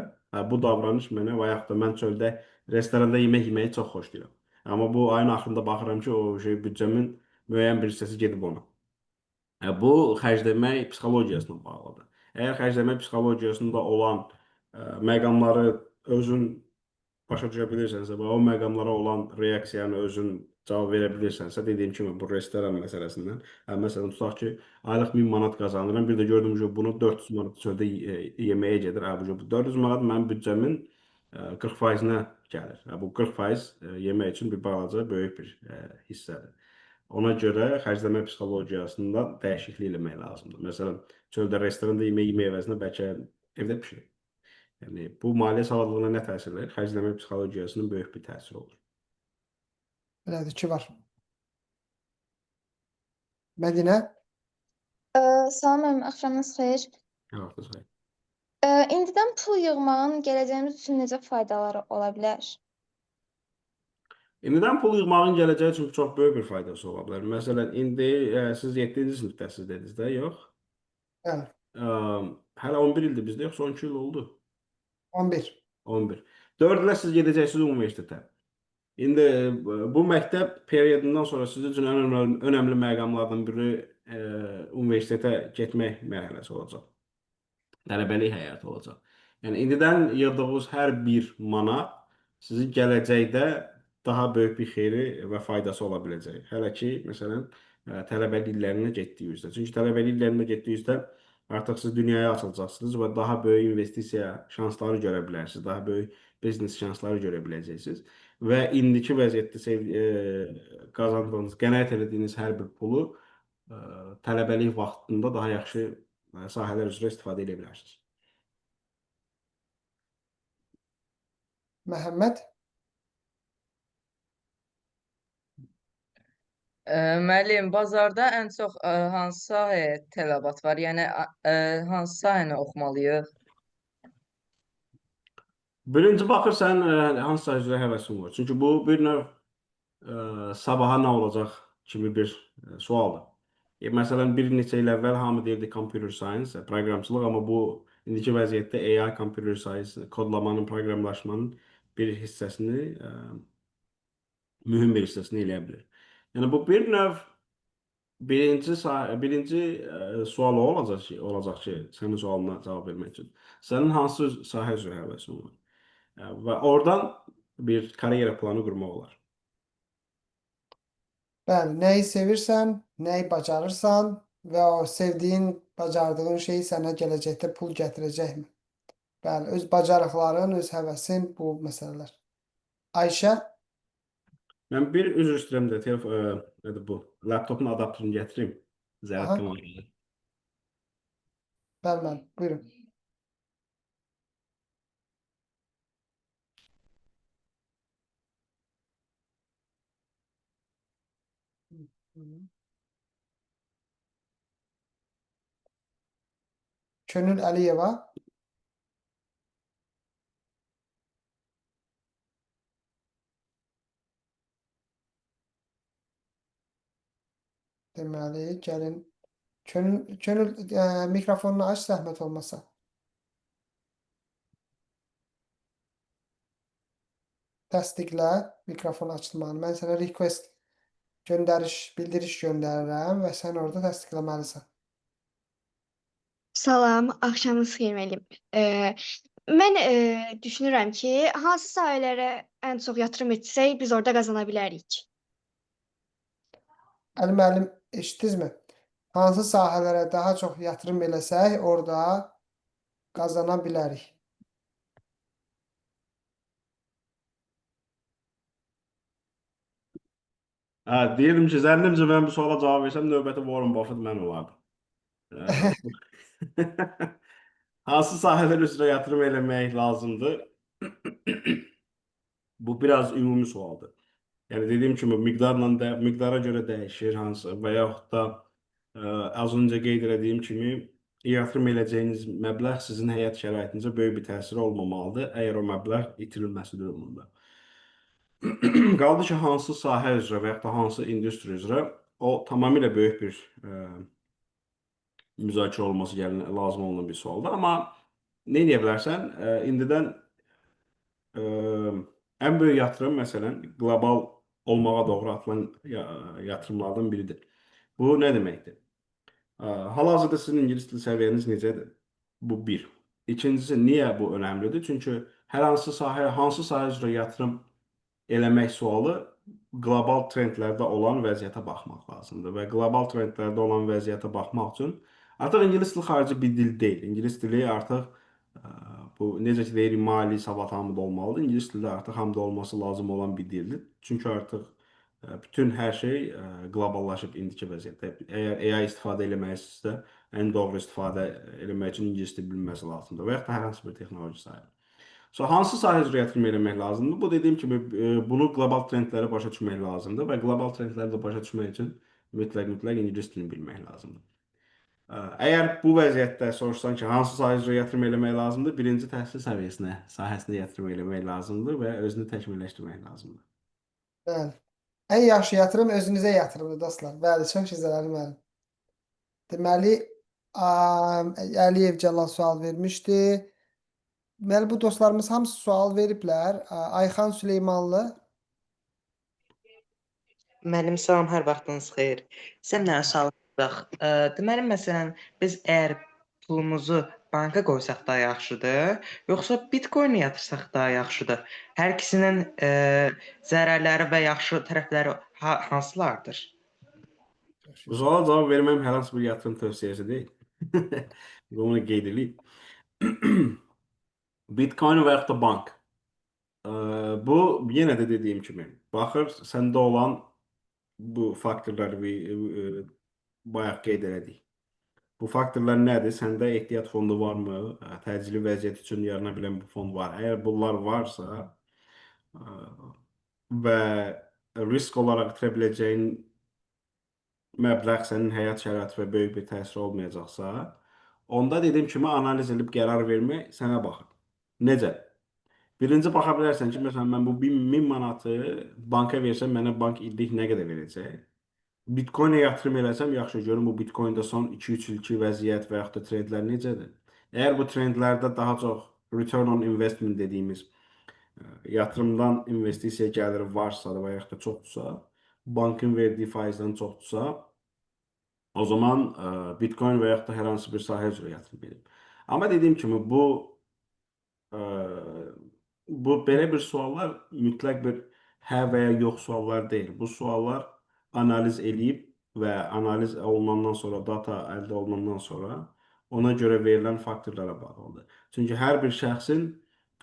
bu davranış mənə və yaxud da mən çöldə restoranda yemək yeməyi çox xoşlayıram. Amma bu ayın axırında baxıram ki, o büdcəmin müəyyən bir hissəsi gedib ona. Bu xərcləmək psixologiyasına bağlıdır. Əgər xərcləmək psixologiyasında olan məqamları özün başa düşə bilirsənsə və o məqamlara olan reaksiyanı özün cavab verə bilirsənsə, dediyim kimi bu restoran məsələsindən, məsələn tutaq ki, aylıq 1000 manat qazanıram, bir də gördüm ki, bunu 400 manat çöldə yeməyə gedir. Bu 400 manat mənim büdcəmin 40%-nə gəlir. Bu 40% yemək üçün bir balaca böyük bir hissədir. Ona görə xərcləmə psixologiyasında dəyişiklik eləmək lazımdır. Məsələn, çöldə restoranda yemək əvəzinə bəlkə evdə bişirir. Yəni, bu maliyyə savadlılığına nə təsir edir? Xərcləmə psixologiyasının böyük bir təsiri olur. Belədir ki, var. Mədinə? Salam müəllim, axşamınız xeyir. Vaxtınız xeyir. İndidən pul yığmağın gələcəyimiz üçün necə faydaları ola bilər? İndidən pul yığmağın gələcəyi üçün çox böyük bir faydası ola bilər. Məsələn, indi siz 7-ci sinifdəsiniz dediniz də, yox? Bəli. Hələ 11 ildir bizdə, yoxsa 12 il oldu? 11. 11. 4 ilə siz gedəcəksiniz universitetə. İndi bu məktəb periyodundan sonra sizin üçün ən önəmli məqamlardan biri universitetə getmək mərhələsi olacaq. Tələbəlik həyatı olacaq. Yəni, indidən yığdığınız hər bir manat sizin gələcəkdə daha böyük bir xeyri və faydası ola biləcək. Hələ ki, məsələn, tələbəlik illərinə getdiyinizdə. Çünki tələbəlik illərinə getdiyinizdə artıq siz dünyaya açılacaqsınız və daha böyük investisiya şansları görə bilərsiniz, daha böyük biznes şansları görə biləcəksiniz. Və indiki vəziyyətdə qazandığınız, qənaət etdiyiniz hər bir pulu tələbəlik vaxtında daha yaxşı sahələr üzrə istifadə edə bilərsiniz. Məhəmməd? Müəllim, bazarda ən çox hansı sahəyə tələbat var? Yəni hansı sahəni oxumalıyıq? Birinci baxırsan hansı sahə üzrə həvəsin var. Çünki bu bir növ sabaha nə olacaq kimi bir sualdır. Məsələn, bir neçə il əvvəl hamı deyirdi computer science, proqramçılıq, amma bu indiki vəziyyətdə AI, computer science, kodlamanın, proqramlaşmanın bir hissəsini, mühüm bir hissəsini eləyə bilir. Yəni, bu bir növ birinci sual olacaq ki, sənin sualına cavab vermək üçün. Sənin hansı sahə üzrə həvəsin var? Və oradan bir karyera planı qurmaq olar. Bəli, nəyi sevirsən, nəyi bacarırsan və o sevdiyin, bacardığın şey sənə gələcəkdə pul gətirəcəkmi? Bəli, öz bacarıqların, öz həvəsin bu məsələlər. Ayşə, Mən bir üzr istəyirəm də nədir bu? Laptopun adapterini gətirim. Zərət aha, tamamlayır. bəli, buyurun. Könül Əliyeva. Deməli, gəlin. Könül mikrofonunu aç, zəhmət olmasa. Təsdiqlə mikrofon açılmanı. Mən sənə request bildiriş göndərirəm və sən orada təsdiqləməlisən. Salam, axşamınız xeyir müəllim. Mən düşünürəm ki, hansı sahələrə ən çox yatırım etsək, biz orada qazana bilərik. Əli müəllim, eşitdinizmi? Hansı sahələrə daha çox yatırım eləsək, orada qazana bilərik. Hə, deyirdim ki, zənnimcə mən bu suala cavab versəm, növbəti Warren Buffett mən olardım. Hansı sahələr üzrə yatırım eləmək lazımdır? Bu biraz ümumi sualdır. Yəni dediyim kimi miqdara görə dəyişir hansı və yaxud da az öncə qeyd etdiyim kimi yatırım edəcəyiniz məbləğ sizin həyat şəraitinizə böyük bir təsiri olmamalıdır, əgər o məbləğ itirilməsi durumunda. Qaldı ki, hansı sahə üzrə və yaxud da hansı industri üzrə o tamamilə böyük bir müzakirə olması lazım olan bir sualdır. Amma nə edə bilərsən? İndidən ən böyük yatırım məsələn qlobal olmağa doğru atılan yatırımlardan biridir. Bu nə deməkdir? Hal-hazırda sizin ingilis dili səviyyəniz necədir? Bu bir. İkincisi, niyə bu önəmlidir? Çünki hər hansı sahə üzrə yatırım eləmək sualı qlobal trendlərdə olan vəziyyətə baxmaq lazımdır və qlobal trendlərdə olan vəziyyətə baxmaq üçün artıq ingilis dili xarici bir dil deyil. İngilis dili artıq bu necə ki deyirik, mali savad hamıda olmalıdır. İngilis dili artıq hamıda olması lazım olan bir dildir. Çünki artıq bütün hər şey qloballaşıb indiki vəziyyətdə. Əgər AI istifadə eləməksinizsə, ən doğru istifadə eləmək üçün ingilis dili bilməsi lazımdır və yaxud da hər hansı bir texnoloji sahə. Hansı sahə üzrə yatırım eləmək lazımdır? Bu dediyim kimi bunu qlobal trendləri başa düşmək lazımdır və qlobal trendləri də başa düşmək üçün mütləq ingilis dilini bilmək lazımdır. Əgər bu vəziyyətdə soruşsan ki, hansı sahə üzrə yatırım eləmək lazımdır? Birinci təhsil sahəsinə yatırım eləmək lazımdır və özünü təkmilləşdirmək lazımdır. Bəli. Ən yaxşı yatırım özünüzə yatırımdır dostlar. Bəli, çox gözəl müəllim. Deməli, Əliyev Cəlal sual vermişdi. Deməli, bu dostlarımız hamısı sual veriblər. Ayxan Süleymanlı. Müəllim, salam, hər vaxtınız xeyir. Sizə nə sual soraq? Deməli, məsələn, biz əgər pulumuzu banka qoysaq daha yaxşıdır, yoxsa Bitcoin yatırsaq daha yaxşıdır? Hər ikisinin zərərləri və yaxşı tərəfləri hansılardır? Bu suala cavab verməm hər hansı bir yatırım tövsiyəsi deyil. Bunu qeyd edeyim. Bitcoin və yaxud da bank. Bu yenə də dediyim kimi baxır səndə olan bu faktorları bayaq qeyd elədik. Bu faktorlar nədir? Səndə ehtiyat fondu varmı? Təcili vəziyyət üçün yarana bilən bu fond var. Əgər bunlar varsa və risk olaraq itirə biləcəyin məbləğ sənin həyat şəraiti və böyük bir təsir olmayacaqsa, onda dediyim kimi analiz edib qərar vermək sənə baxır. Necə? Birinci baxa bilərsən ki, məsələn, mən bu 1000 manatı banka versəm, mənə bank illik nə qədər verəcək? Bitcoin-ə yatırım eləsəm, yaxşı görüm bu Bitcoin-də son 2-3 ilki vəziyyət və yaxud da trendlər necədir? Əgər bu trendlərdə daha çox return on investment dediyimiz yatırımdan investisiya gəliri varsa və yaxud da çoxdursa, bankın verdiyi faizdən çoxdursa, o zaman Bitcoin və yaxud da hər hansı bir sahə üzrə yatırım edin. Amma dediyim kimi bu belə bir suallar mütləq bir hə və ya yox suallar deyil. Bu suallar analiz eləyib və analiz olunandan sonra, data əldə olunandan sonra ona görə verilən faktorlara bağlıdır. Çünki hər bir şəxsin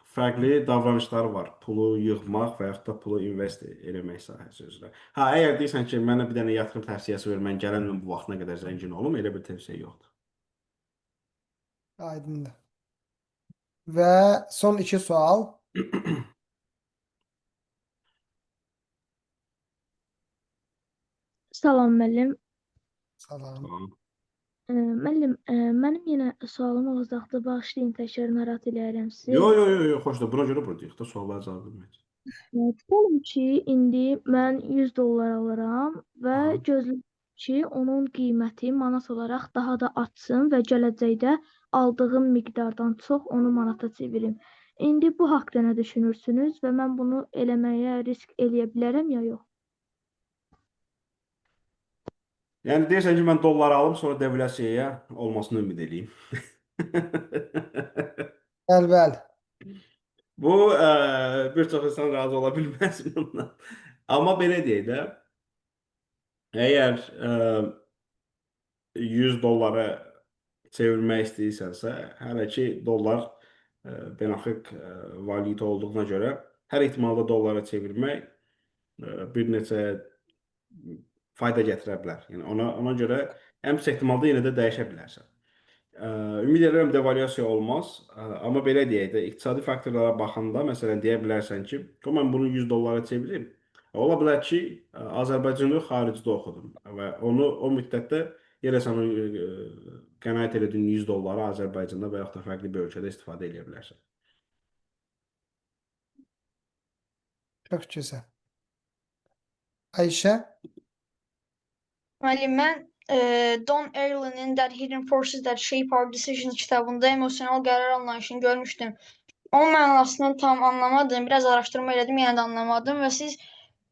fərqli davranışları var. Pulu yığmaq və yaxud da pulu invest eləmək sahəsi üzrə. Ha, əgər deyirsən ki, mənə bir dənə yatırım tövsiyəsi ver, mən gələn il bu vaxtına qədər zəngin olum, elə bir tövsiyə yoxdur. Aydındır. Və son 2 sual. Salam müəllim. Salam. Müəllim, mənim yenə sualım olacaqdı. Bağışlayın, təkrar narahat eləyirəm sizi. Yox, xoşdur. Buna görə buradayıq da, suallara cavab vermək. Tutalım ki, indi mən 100 dollar alıram və gözləyirəm ki, onun qiyməti manat olaraq daha da artsın və gələcəkdə aldığım miqdardan çox onu manata çevirim. İndi bu haqqda nə düşünürsünüz və mən bunu eləməyə risk eləyə bilərəm ya yox? Yəni deyirsən ki, mən dolları alım, sonra devalüasiyaya olmasını ümid edeyim. Bəli. Bu bir çox insan razı ola bilməz bundan. Amma belə deyək də, əgər 100 dollara çevirmək istəyirsənsə, hələ ki dollar beynəlxalq valyuta olduğuna görə hər ehtimalda dollara çevirmək bir neçə fayda gətirə bilər. Yəni ona görə ən pis ehtimalda yenə də dəyişə bilərsən. Ümid edirəm devalüasiya olmaz, amma belə deyək də, iqtisadi faktorlara baxanda məsələn deyə bilərsən ki, mən bunu 100 dollara çevirim. Ola bilər ki, Azərbaycanda xaricdə oxudum və o müddətdə yenə sən qənaət elədiyin 100 dolları Azərbaycanda və yaxud da fərqli bir ölkədə istifadə edə bilərsən. Çox gözəl. Ayşə? Müəllim, mən Don Early'nin That Hidden Forces That Shape Our Decisions kitabında emosional qərar anlayışını görmüşdüm. Onun mənasını tam anlamadım, biraz araşdırma elədim, yenə də anlamadım və siz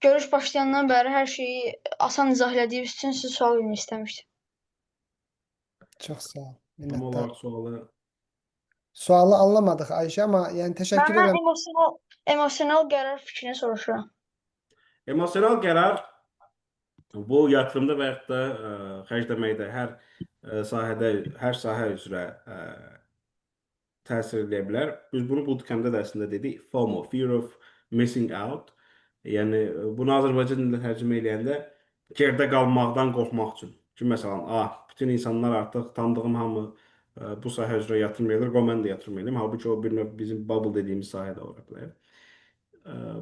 görüş başlayandan bəri hər şeyi asan izah elədiyiniz üçün sizi sual vermək istəmişdim. Çox sağ ol. Tam Minnəttar. olaraq Sualı anlamadıq Ayşə, amma yəni təşəkkür Mən edirəm. emosional qərar fikrini soruşuram. Emosional qərar bu yatırımda və yaxud da xərcləməkdə hər sahə üzrə təsir edə bilər. Biz bunu bootcampdə də əslində dedik, FOMO, Fear of Missing Out. Yəni bunu Azərbaycan dilində tərcümə eləyəndə gerdə qalmaqdan qorxmaq üçün. Ki, məsələn, bütün insanlar artıq tanıdığım hamı bu sahə üzrə yatırım edir, mən də yatırım edim. Halbuki o bir növ bizim bubble dediyimiz sahə də ola bilər.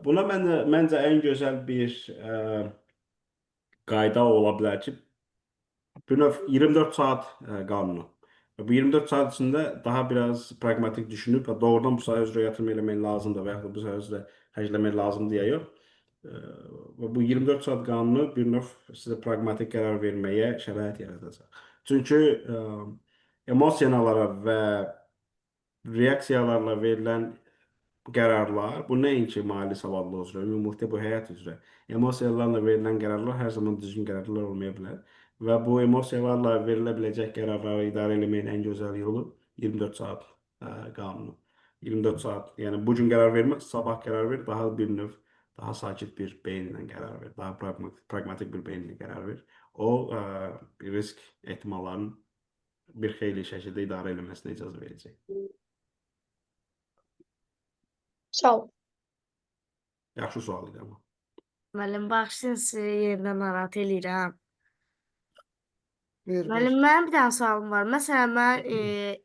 Buna məncə ən gözəl bir qayda ola bilər ki, bir növ 24 saat qanunu. Bu 24 saat içində daha biraz pragmatik düşünüb, doğrudan bu sahə üzrə yatırım eləmək lazımdır və yaxud da bu sahə üzrə xərcləmək lazımdır ya yox. Bu 24 saat qanunu bir növ sizə pragmatik qərar verməyə şərait yaradacaq. Çünki emosiyalara və reaksiyalarla verilən qərarlar, bu nəinki mali savadlı üzrə, ümumilikdə bu həyat üzrə, emosiyalarla verilən qərarlar hər zaman düzgün qərarlar olmaya bilər. Və bu emosiyalarla verilə biləcək qərarları idarə etməyin ən gözəl yolu 24 saat qanunu. 24 saat, yəni bu gün qərar vermək, sabah qərar ver, daha bir növ, daha sakit bir beyinlə qərar ver, daha pragmatik bir beyinlə qərar ver. O risk ehtimallarının bir xeyli şəkildə idarə edilməsinə icazə verəcək. Sağ ol. Yaxşı sual idi amma. Müəllim, bağışlayın sizi yenidən narahat eləyirəm. Buyur. Müəllim, mənim bir dənə sualım var. Məsələn, mən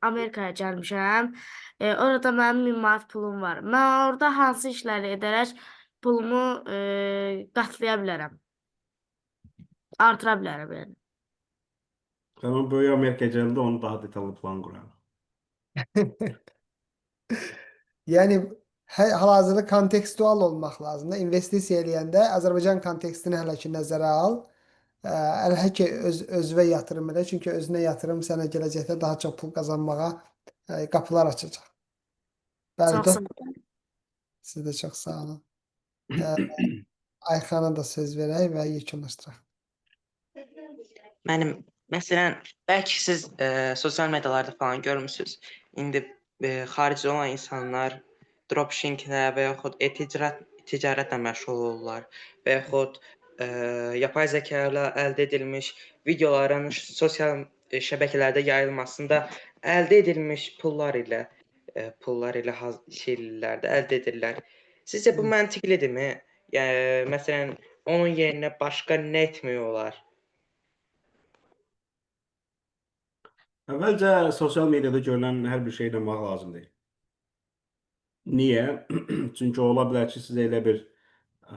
Amerikaya gəlmişəm. Orada mənim 1000 manat pulum var. Mən orada hansı işləri edərək pulumu qatlaya bilərəm? Artıra bilərəm yəni. Sən böyük Amerikaya gələndə onu daha detallı plan qurarıq. Yəni hal-hazırda kontekstual olmaq lazımdır. İnvestisiya eləyəndə Azərbaycan kontekstini hələ ki nəzərə al. Hələ ki özünə yatırım elə. Çünki özünə yatırım sənə gələcəkdə daha çox pul qazanmağa qapılar açacaq. Bəli, Çox sağ olun. siz də çox sağ olun. Ayxana da söz verək və yekunlaşdıraq. Məsələn, bəlkə siz sosial medialarda falan görmüsünüz. İndi xaricdə olan insanlar dropshippinglə və yaxud ticarətlə məşğul olurlar və yaxud yapay zəka ilə əldə edilmiş videoların sosial şəbəkələrdə yayılmasında əldə edilmiş pullar ilə şey eləyirlər də, əldə edirlər. Sizcə bu məntiqlidirmi? Yəni məsələn, onun yerinə başqa nə etmək olar? Əvvəlcə sosial mediada görülən hər bir şeyə inanmaq lazım deyil. Niyə? Çünki ola bilər ki, sizə elə bir ə,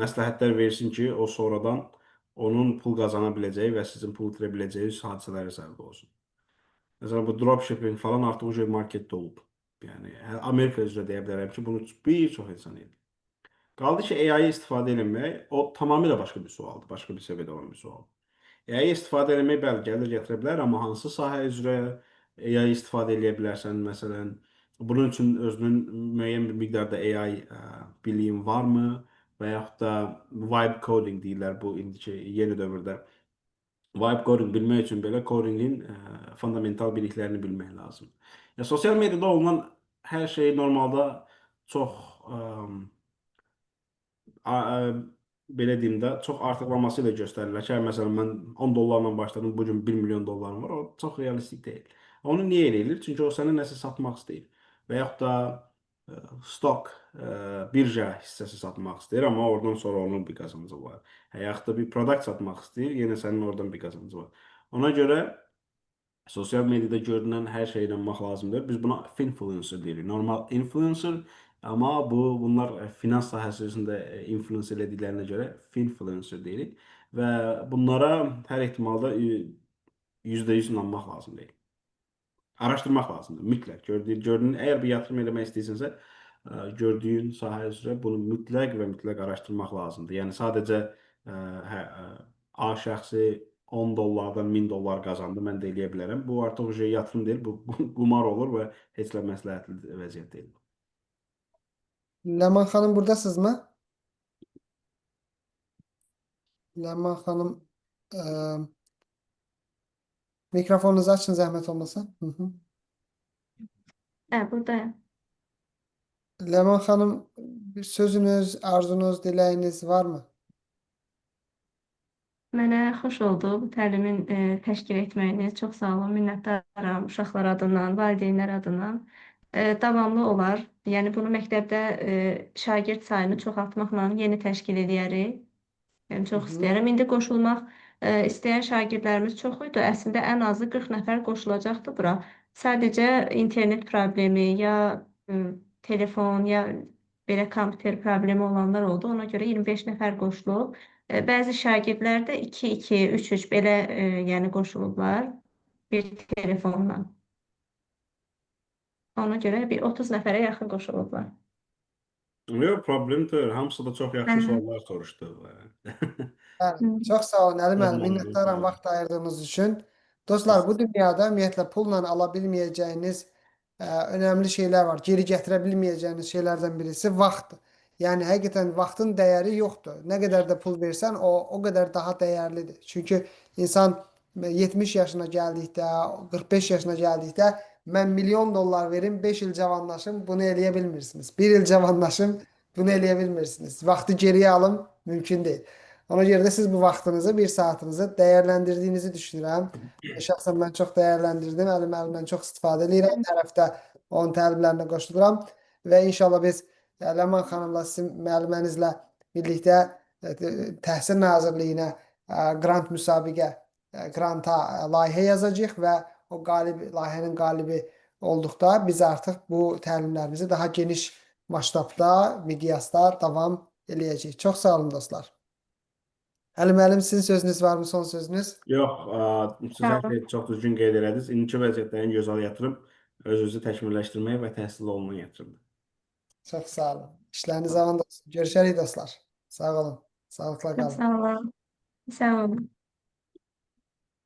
məsləhətlər versin ki, o sonradan onun pul qazana biləcəyi və sizin pul itirə biləcəyi hadisələrə səbəb olsun. Məsələn, bu dropshipping falan artıq o marketdə olub. Yəni, Amerika üzrə deyə bilərəm ki, bunu bir çox insan edir. Qaldı ki, AI-ı istifadə etmək, o tamamilə başqa bir sualdır, başqa bir səviyyədə olan bir sualdır. AI-ı istifadə etmək bəli, gəlir gətirə bilər, amma hansı sahə üzrə AI istifadə edə bilərsən, məsələn, bunun üçün özünün müəyyən bir miqdarda AI biliyin varmı və yaxud da vibe coding deyirlər bu indiki yeni dövrdə. Vibe coding bilmək üçün belə codingin fundamental biliklərini bilmək lazım. Ya, sosial mediada olunan hər şey normalda çox belə deyim də, çox artıqlaması ilə göstərirlər ki, məsələn, mən 10 dollarla başladım, bugün 1 milyon dollarım var, o çox realistik deyil. Onu niyə eləyir? Çünki o sənə nəsə satmaq istəyir. Və yaxud da stok, birja hissəsi satmaq istəyir, amma oradan sonra onun bir qazancı var. Yaxud da bir produkt satmaq istəyir, yenə sənin oradan bir qazancı var. Ona görə sosial mediada görünən hər şeyə inanmaq lazımdır. Biz buna finfluencer deyirik. Normal influencer, amma bunlar finans sahəsi üzrə influence elədiklərinə görə finfluencer deyirik. Və bunlara hər ehtimalda %100 inanmaq lazım deyil. Araşdırmaq lazımdır, mütləq. Gördüyün, əgər bir yatırım eləmək istəyirsənsə, gördüyün sahə üzrə bunu mütləq və mütləq araşdırmaq lazımdır. Yəni, sadəcə A şəxsi 10 dollardan 1000 dollar qazandı, mən də eləyə bilərəm. Bu artıq yatırım deyil, bu qumar olur və heç də məsləhətli vəziyyət deyil. Ləman xanım buradasınızmı? Ləman xanım mikrofonunuzu açın zəhmət olmasa. Buradayım. Ləman xanım, bir sözünüz, arzunuz, diləyiniz varmı? Mənə xoş oldu bu təlimin təşkil etməyiniz. Çox sağ olun, minnətdaram uşaqlar adından, valideynlər adından. Davamlı olar. Yəni bunu məktəbdə şagird sayını çoxaltmaqla yeni təşkil edərik. Yəni çox istəyirəm. İndi qoşulmaq istəyən şagirdlərimiz çox idi. Əslində ən azı 40 nəfər qoşulacaqdı bura. Sadəcə internet problemi ya telefon ya belə kompüter problemi olanlar oldu. Ona görə 25 nəfər qoşulub. Bəzi şagirdlər də 2-2, 3-3 belə yəni qoşulublar bir telefonla. Ona görə bir 30 nəfərə yaxın qoşulublar. Yox, problem deyil. Hamısı da çox yaxşı suallar soruşdu. Bəli, çox sağ olun Əli müəllim, minnətdaram vaxt ayırdığınız üçün. Dostlar, bu dünyada ümumiyyətlə pulla ala bilməyəcəyiniz önəmli şeylər var. Geri gətirə bilməyəcəyiniz şeylərdən birisi vaxtdır. Yəni, həqiqətən vaxtın dəyəri yoxdur. Nə qədər də pul versən, o qədər daha dəyərlidir. Çünki insan 70 yaşına gəldikdə, 45 yaşına gəldikdə mən milyon dollar verim, 5 il cavanlaşım, bunu eləyə bilmirsiniz. 1 il cavanlaşım, bunu eləyə bilmirsiniz. Vaxtı geriyə alım, mümkün deyil. Ona görə də siz bu vaxtınızı, bir saatınızı dəyərləndirdiyinizi düşünürəm. Şəxsən mən çox dəyərləndirdim. Əli müəllimdən çox istifadə edirəm. Hər həftə onun təlimlərinə qoşuluram. Və inşallah biz Ləman xanımla, sizin müəllimənizlə birlikdə Təhsil Nazirliyinə qrant müsabiqə, qranta layihə yazacağıq və o layihənin qalibi olduqda biz artıq bu təlimlərimizi daha geniş masштабda, miqyasda davam eləyəcəyik. Çox sağ olun dostlar. Əli müəllim, sizin sözünüz varmı, son sözünüz? Yox, siz hər şeyi çox düzgün qeyd elədiniz. İndiki vəziyyətdə ən gözəl yatırım öz-özü təkmilləşdirmək və təhsil olunan yatırımdır. Çox sağ olun. İşləriniz zamanında olsun. Görüşərik dostlar. Sağ olun. Sağlıqla qalın. Sağ olun. Sağ olun.